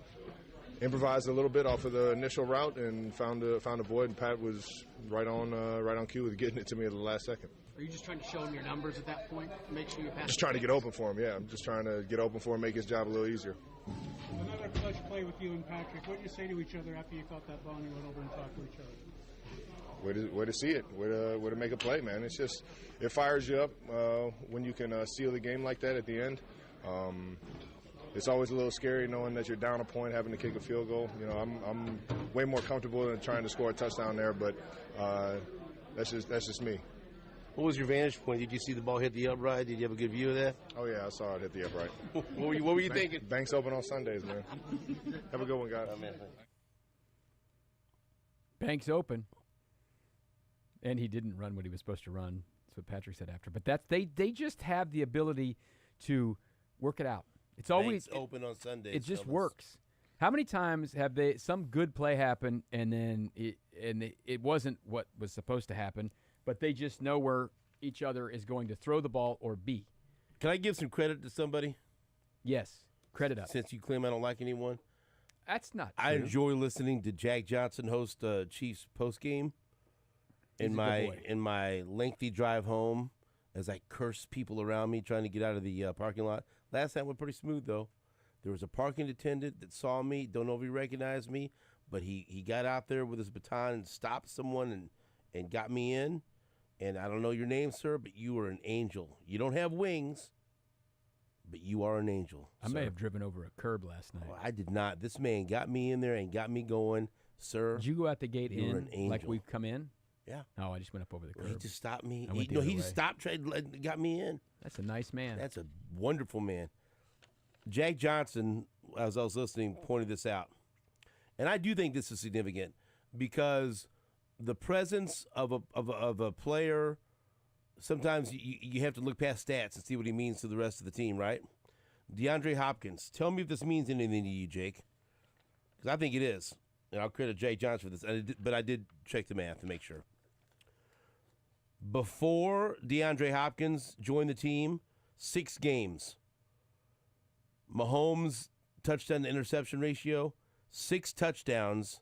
Speaker 19: improvised a little bit off of the initial route and found a void, and Pat was right on cue with getting it to me at the last second.
Speaker 21: Are you just trying to show him your numbers at that point? Make sure you pass.
Speaker 19: Just trying to get open for him. Yeah, I'm just trying to get open for him, make his job a little easier.
Speaker 22: Another clutch play with you and Patrick. What did you say to each other after you caught that ball and you went over and talked to each other?
Speaker 19: Way to see it. Way to make a play, man. It's just, it fires you up when you can seal the game like that at the end. It's always a little scary knowing that you're down a point, having to kick a field goal. I'm way more comfortable than trying to score a touchdown there, but that's just me.
Speaker 10: What was your vantage point? Did you see the ball hit the upright? Did you have a good view of that?
Speaker 19: Oh yeah, I saw it hit the upright.
Speaker 10: What were you thinking?
Speaker 19: Banks open on Sundays, man. Have a good one, guys.
Speaker 11: Banks open, and he didn't run what he was supposed to run. That's what Patrick said after. But they just have the ability to work it out. It's always
Speaker 10: open on Sundays.
Speaker 11: It just works. How many times have some good play happen and then it wasn't what was supposed to happen, but they just know where each other is going to throw the ball or be?
Speaker 10: Can I give some credit to somebody?
Speaker 11: Yes, credit up.
Speaker 10: Since you claim I don't like anyone,
Speaker 11: that's not true.
Speaker 10: I enjoy listening to Jack Johnson host Chiefs postgame in my lengthy drive home as I cursed people around me trying to get out of the parking lot. Last time went pretty smooth, though. There was a parking attendant that saw me. Don't know if he recognized me, but he got out there with his baton and stopped someone and got me in. And I don't know your name, sir, but you are an angel. You don't have wings, but you are an angel.
Speaker 11: I may have driven over a curb last night.
Speaker 10: Oh, I did not. This man got me in there and got me going, sir.
Speaker 11: Did you go out the gate
Speaker 10: you were an angel.
Speaker 11: like we've come in?
Speaker 10: Yeah.
Speaker 11: Oh, I just went up over the curb.
Speaker 10: He just stopped me.
Speaker 11: He
Speaker 10: just stopped, got me in.
Speaker 11: That's a nice man.
Speaker 10: That's a wonderful man. Jack Johnson, as I was listening, pointed this out. And I do think this is significant because the presence of a player, sometimes you have to look past stats and see what he means to the rest of the team, right? DeAndre Hopkins. Tell me if this means anything to you, Jake. Because I think it is. And I'll credit Jake Johnson for this. But I did check the math to make sure. Before DeAndre Hopkins joined the team, 6 games. Mahomes' touchdown to interception ratio, 6 touchdowns,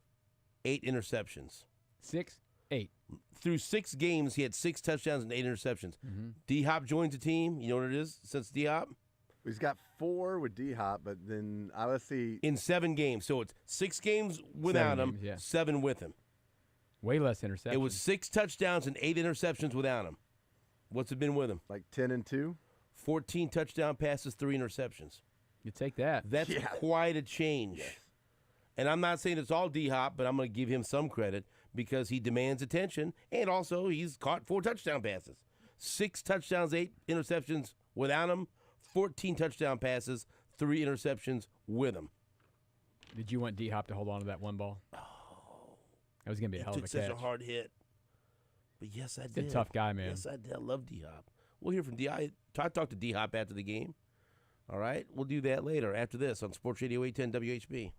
Speaker 10: 8 interceptions.
Speaker 11: 6, 8.
Speaker 10: Through 6 games, he had 6 touchdowns and 8 interceptions. D-Hop joins the team. You know what it is since D-Hop?
Speaker 12: He's got 4 with D-Hop, but then let's see.
Speaker 10: In 7 games. So it's 6 games without him, 7 with him.
Speaker 11: Way less interceptions.
Speaker 10: It was 6 touchdowns and 8 interceptions without him. What's it been with him?
Speaker 12: Like 10 and 2?
Speaker 10: 14 touchdown passes, 3 interceptions.
Speaker 11: You take that.
Speaker 10: That's quite a change. Yes. And I'm not saying it's all D-Hop, but I'm going to give him some credit because he demands attention, and also he's caught 4 touchdown passes. 6 touchdowns, 8 interceptions without him, 14 touchdown passes, 3 interceptions with him.
Speaker 11: Did you want D-Hop to hold on to that one ball?
Speaker 10: Oh.
Speaker 11: That was going to be a hell of a catch.
Speaker 10: Took such a hard hit. But yes, I did.
Speaker 11: He's a tough guy, man.
Speaker 10: Yes, I did. I love D-Hop. We'll hear from D-Hop. I talked to D-Hop after the game. All right? We'll do that later after this on Sports Radio 810 WHB.